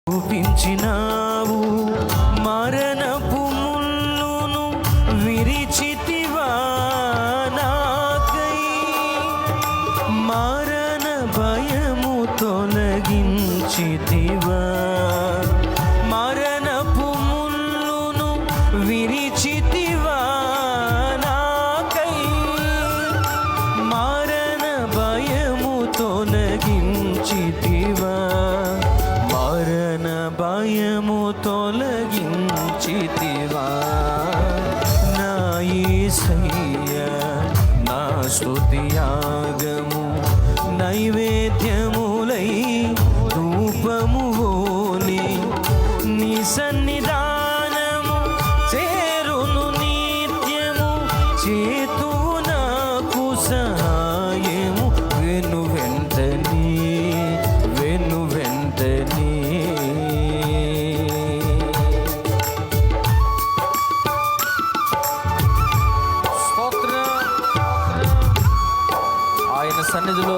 చూపించినావు మరణపు ముళ్ళును విరిచితివా నాకై, మరణ భయము తొలగించితివా, మరణపు ముళ్ళును విరిచితివా నాకై, మరణ భయము తొలగించితివా, మరణ భయము తొలగించితివా. నా యేసయ్యా నా స్తుతి యాగము నైవేద్యములై ధూపమువోని నీ సన్నిధానము చేరును నిత్యము, చేతు నాకు సహాయము వెను వెంటనే వెను వెంటనే. స్తోత్రం. ఆయన సన్నిధిలో